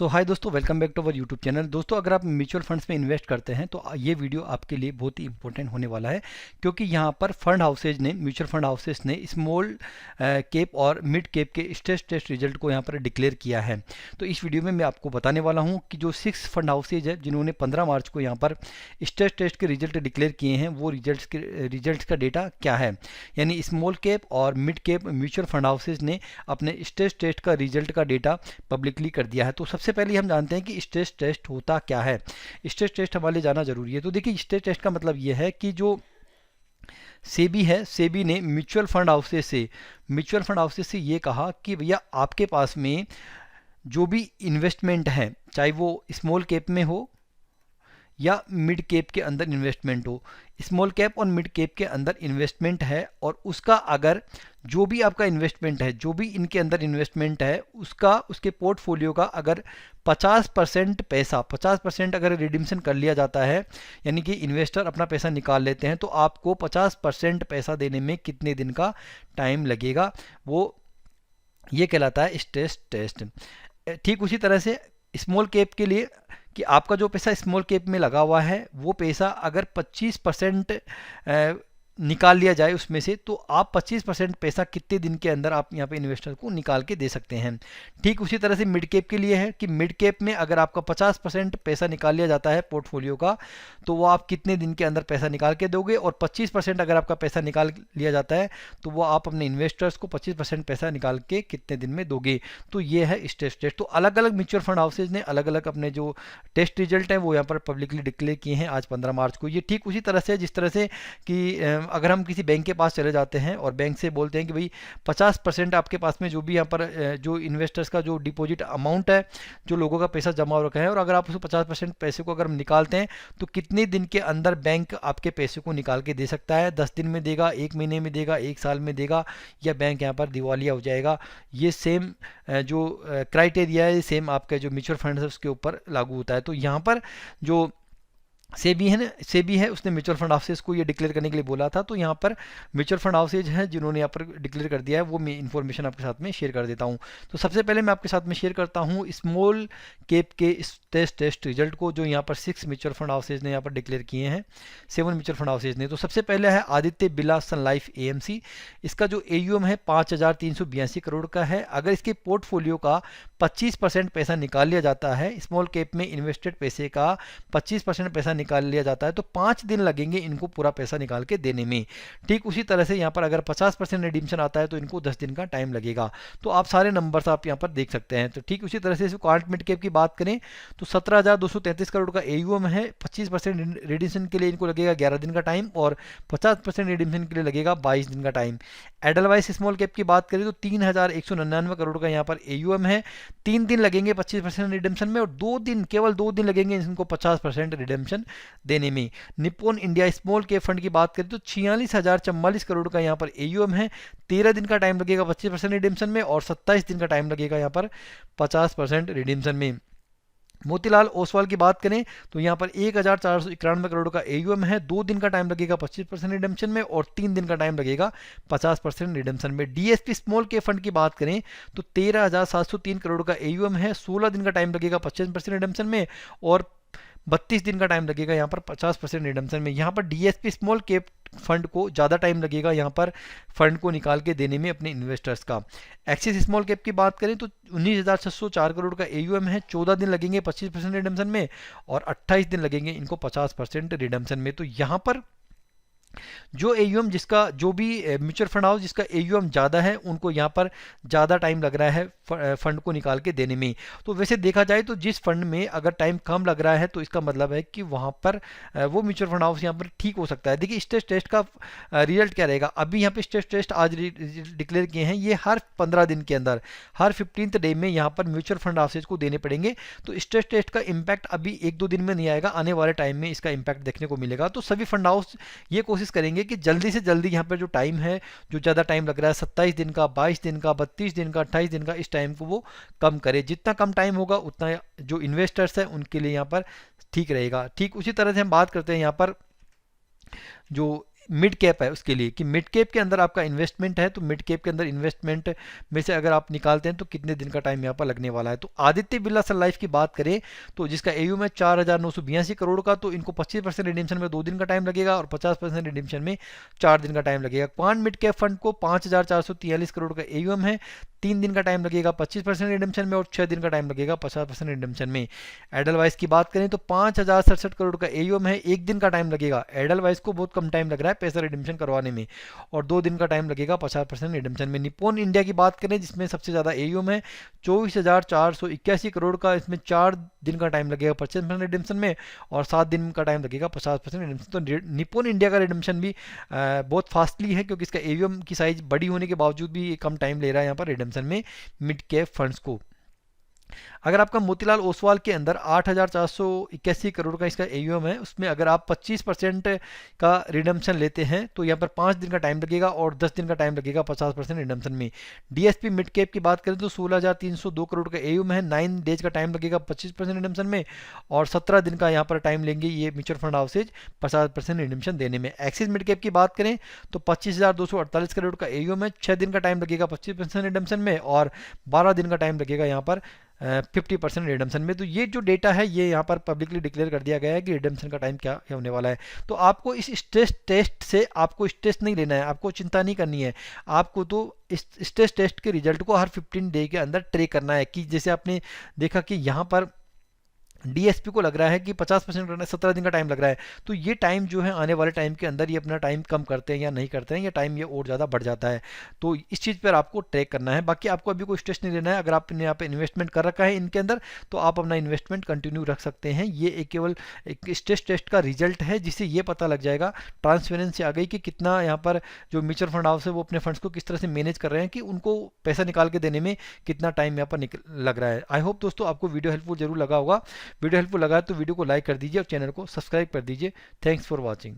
तो हाय दोस्तों, welcome back to our YouTube channel. दोस्तों, अगर आप म्यूचुअल फंड्स में इन्वेस्ट करते हैं तो ये वीडियो आपके लिए बहुत ही इंपॉर्टेंट होने वाला है, क्योंकि यहाँ पर फंड हाउसेज ने म्यूचुअल फंड हाउसेज ने स्मॉल कैप और मिड कैप के स्ट्रेस टेस्ट रिजल्ट को यहाँ पर डिक्लेयर किया है। तो इस वीडियो में मैं आपको बताने वाला हूँ कि जो 6 फंड हाउसेज है जिन्होंने 15 मार्च को यहाँ पर स्ट्रेस टेस्ट के रिजल्ट डिक्लेयर किए हैं, वो रिजल्ट का डेटा क्या है। यानी स्मॉल कैप और mid cap mutual fund houses ने अपने स्ट्रेस टेस्ट का रिजल्ट का डेटा पब्लिकली कर दिया है। तो सबसे पहले हम जानते हैं कि स्ट्रेस टेस्ट होता क्या है। स्ट्रेस टेस्ट हमारे लिए जाना जरूरी है। तो देखिए, स्ट्रेस टेस्ट का मतलब ये है कि जो सेबी है, सेबी ने म्यूचुअल फंड हाउसेस से ये कहा कि भैया आपके पास में जो भी इन्वेस्टमेंट है, चाहे वो स्मॉल कैप में हो या मिड कैप के अंदर इन्वेस्टमेंट हो, स्मॉल कैप और मिड कैप के अंदर इन्वेस्टमेंट है और उसका अगर जो भी आपका इन्वेस्टमेंट है, जो भी इनके अंदर इन्वेस्टमेंट है, उसके पोर्टफोलियो का अगर 50% अगर रिडीम्शन कर लिया जाता है, यानी कि इन्वेस्टर अपना पैसा निकाल लेते हैं, तो आपको 50% पैसा देने में कितने दिन का टाइम लगेगा, वो ये कहलाता है स्ट्रेस टेस्ट। ठीक उसी तरह से स्मॉल कैप के लिए कि आपका जो पैसा स्मॉल कैप में लगा हुआ है, वो पैसा अगर 25% निकाल लिया जाए उसमें से, तो आप 25% पैसा कितने दिन के अंदर आप यहाँ पे इन्वेस्टर को निकाल के दे सकते हैं। ठीक उसी तरह से मिड कैप के लिए है कि मिड कैप में अगर आपका 50% पैसा निकाल लिया जाता है पोर्टफोलियो का, तो वो आप कितने दिन के अंदर पैसा निकाल के दोगे, और 25% अगर आपका पैसा निकाल लिया जाता है तो वो आप अपने इन्वेस्टर्स को 25% पैसा निकाल के कितने दिन में दोगे। तो ये है स्ट्रेस टेस्ट। तो अलग अलग म्यूचुअल फंड हाउसेज ने अलग अलग अपने जो टेस्ट रिजल्ट है वो यहाँ पर पब्लिकली डिक्लेयर किए हैं आज 15 मार्च को। ये ठीक उसी तरह से जिस तरह से कि अगर हम किसी बैंक के पास चले जाते हैं और बैंक से बोलते हैं कि भाई 50% आपके पास में जो भी यहाँ पर जो इन्वेस्टर्स का जो डिपॉजिट अमाउंट है, जो लोगों का पैसा जमा हो रखा है, और अगर आप उसको 50% पैसे को अगर हम निकालते हैं तो कितने दिन के अंदर बैंक आपके पैसे को निकाल के दे सकता है। 10 दिन में देगा, 1 महीने में देगा, 1 साल में देगा, या बैंक यहाँ पर दिवालिया हो जाएगा। ये सेम जो क्राइटेरिया है, सेम आपका जो म्यूचुअल फंड है उसके ऊपर लागू होता है। तो यहाँ पर जो सेबी है ना, सेबी है, उसने म्यूचुअल फंड हाउसेज को ये डिक्लेयर करने के लिए बोला था। तो यहाँ पर म्यूचुअल फंड हाउसेज हैं जिन्होंने यहाँ पर डिक्लेयर कर दिया है, वो मैं इन्फॉर्मेशन आपके साथ में शेयर कर देता हूँ। तो सबसे पहले मैं आपके साथ में शेयर करता हूँ स्मॉल कैप के टेस्ट रिजल्ट को, जो यहाँ पर 6 म्यूचुअल फंड हाउसेज ने यहाँ पर डिक्लेयर किए हैं, 7 म्यूचुअल फंड हाउसेज ने। तो सबसे पहले है आदित्य बिरला सन लाइफ AMC। इसका जो AUM है 5382 करोड़ का है। अगर इसके पोर्टफोलियो का 25% पैसा निकाल लिया जाता है, स्मॉल कैप में इन्वेस्टेड पैसे का 25% पैसा निकाल लिया जाता है, तो 5 दिन लगेंगे इनको पूरा पैसा निकाल के देने में। ठीक उसी तरह से यहाँ पर अगर 50% रिडीम्शन आता है तो इनको 10 दिन का टाइम लगेगा। तो आप सारे नंबर्स आप यहाँ पर देख सकते हैं। तो ठीक उसी तरह से कॉर्ट मिड कैप की बात करें तो 17,233 करोड़ का AUM है। 25% रिडीम्शन के लिए इनको लगेगा 11 दिन का टाइम, और 50% रिडीम्शन के लिए लगेगा 22 दिन का टाइम। एडलवाइस स्मॉल कैप की बात करें तो 3,199 करोड़ का यहाँ पर AUM है। 3 दिन लगेंगे 25% रिडम्शन में, और 2 दिन, केवल 2 दिन लगेंगे इनको 50% रिडम्शन देने में। Nippon India small cap fund की बात करें तो 46,044 करोड़ का यहाँ पर AUM है। 13 दिन का टाइम लगेगा 25% रिडम्शन में, और 27 दिन का टाइम लगेगा यहाँ पर 50% रिडम्शन में। मोतीलाल ओसवाल की बात करें तो यहाँ पर 1,491 करोड़ का AUM है। 2 दिन का टाइम लगेगा 25% रिडम्शन में, और 3 दिन का टाइम लगेगा 50% रिडम्शन में। DSP स्मॉल के फंड की बात करें तो 13,703 करोड़ का AUM है। 16 दिन का टाइम लगेगा 25% रिडम्शन में, और 32 दिन का टाइम लगेगा यहाँ पर 50% रिडम्शन में। यहाँ पर DSP स्मॉल कैप फंड को ज़्यादा टाइम लगेगा यहाँ पर फंड को निकाल के देने में अपने इन्वेस्टर्स का। एक्सिस स्मॉल कैप की बात करें तो 19,604 करोड़ का AUM है। 14 दिन लगेंगे 25% रिडम्शन में, और 28 दिन लगेंगे इनको 50% रिडम्शन में। तो यहाँ पर जो AUM जिसका, जो भी म्यूचुअल फंड हाउस जिसका AUM ज़्यादा है, उनको यहाँ पर ज़्यादा टाइम लग रहा है फंड को निकाल के देने में। तो वैसे देखा जाए तो जिस फंड में अगर टाइम कम लग रहा है तो इसका मतलब है कि वहाँ पर वो म्यूचुअल फंड हाउस यहाँ पर ठीक हो सकता है। देखिए स्ट्रेस टेस्ट का रिजल्ट क्या रहेगा। अभी यहाँ पे स्ट्रेस टेस्ट आज डिक्लेयर किए हैं, ये हर 15 दिन के अंदर, हर 15th डे में यहाँ पर म्यूचुअल फंड हाउसेज को देने पड़ेंगे। तो स्ट्रेस टेस्ट का इम्पैक्ट अभी 1-2 दिन में नहीं आएगा, आने वाले टाइम में इसका इम्पैक्ट देखने को मिलेगा। तो सभी फंड हाउस ये कोशिश करेंगे कि जल्दी से जल्दी यहाँ पर जो टाइम है, जो ज़्यादा टाइम लग रहा है 27 दिन का, 22 दिन का, 32 दिन का, 28 दिन का, इस टाइम को वो कम करे। जितना कम टाइम होगा उतना जो इन्वेस्टर्स है उनके लिए यहाँ पर ठीक रहेगा। ठीक उसी तरह से हम बात करते हैं यहाँ पर जो मिड कैप है उसके लिए कि मिड कैप के अंदर आपका इन्वेस्टमेंट है, तो मिड कैप के अंदर इन्वेस्टमेंट में से अगर आप निकालते हैं तो कितने दिन का टाइम यहाँ पर लगने वाला है। तो आदित्य बिरला सन लाइफ की बात करें तो जिसका AUM है 4,982 करोड़ का, तो इनको 25% रिडीम्शन में 2 दिन का टाइम लगेगा और 50% रिडीम्शन में 4 दिन का टाइम लगेगा। क्वांट मिड कैप फंड को 5,443 करोड़ का AUM है, 3 दिन का टाइम लगेगा 25% रिडम्पशन में और 6 दिन का टाइम लगेगा 50% रिडम्पशन में। एडलवाइस की बात करें तो 5,067 करोड़ का AUM है, 1 दिन का टाइम लगेगा। एडलवाइस को बहुत कम टाइम लग रहा है पैसा रिडम्पशन करवाने में और 2 दिन का टाइम लगेगा 50% रिडम्पशन में। निप्पॉन इंडिया की बात करें जिसमें सबसे ज़्यादा AUM है 24,481 करोड़ का, इसमें 4 दिन का टाइम लगेगा 25% रिडम्पशन में और 7 दिन का टाइम लगेगा 50% रिडम्पशन। तो निप्पॉन इंडिया का रिडम्पशन भी बहुत फास्टली है क्योंकि इसका AUM की साइज बड़ी होने के बावजूद भी कम टाइम ले रहा है यहाँ पर रिडम्पशन में मिड कैप फंड्स को। अगर आपका मोतीलाल ओसवाल के अंदर 8,481 करोड़ का इसका AUM है, उसमें अगर आप 25% का रिडम्पशन लेते हैं तो यहाँ पर 5 दिन का टाइम लगेगा और 10 दिन का टाइम लगेगा 50% रिडम्पशन में। DSP मिड कैप की बात करें तो 16,302 करोड़ का AUM है, 9 डेज का टाइम लगेगा 25% रिडम्पशन में और 17 दिन का यहाँ पर टाइम लेंगे ये म्यूचुअल फंड हाउसेज 50% रिडम्पशन देने में। एक्सिस मिड कैप की बात करें तो 25,248 करोड़ का AUM है, 6 दिन का टाइम लगेगा 25% रिडम्पशन में और 12 दिन का टाइम लगेगा यहाँ पर 50% रिडम्पशन में। तो ये जो डेटा है ये यहाँ पर पब्लिकली डिक्लेयर कर दिया गया है कि रिडम्पशन का टाइम क्या होने वाला है। तो आपको इस स्ट्रेस टेस्ट से आपको स्ट्रेस नहीं लेना है, आपको चिंता नहीं करनी है, आपको तो इस स्ट्रेस टेस्ट के रिजल्ट को हर 15 डे के अंदर ट्रैक करना है। कि जैसे आपने देखा कि यहाँ पर DSP को लग रहा है कि 50% करना है, 17 दिन का टाइम लग रहा है, तो ये टाइम जो है आने वाले टाइम के अंदर ये अपना टाइम कम करते हैं या नहीं करते हैं, ये टाइम ये और ज़्यादा बढ़ जाता है। तो इस चीज़ पर आपको ट्रैक करना है। बाकी आपको अभी कोई स्ट्रेस नहीं लेना है। अगर आपने यहाँ पे इन्वेस्टमेंट कर रखा है इनके अंदर तो आप अपना इन्वेस्टमेंट कंटिन्यू रख सकते हैं। ये एक केवल एक स्ट्रेस टेस्ट का रिजल्ट है जिससे ये पता लग जाएगा, ट्रांसपेरेंसी आ गई कि कितना यहाँ पर जो म्यूचुअल फंड हाउस है वो अपने फंड्स को किस तरह से मैनेज कर रहे हैं, कि उनको पैसा निकाल के देने में कितना टाइम यहाँ पर लग रहा है। आई होप दोस्तों आपको वीडियो हेल्पफुल जरूर लगा होगा। वीडियो हेल्पफुल लगा तो वीडियो को लाइक कर दीजिए और चैनल को सब्सक्राइब कर दीजिए। Thanks for watching.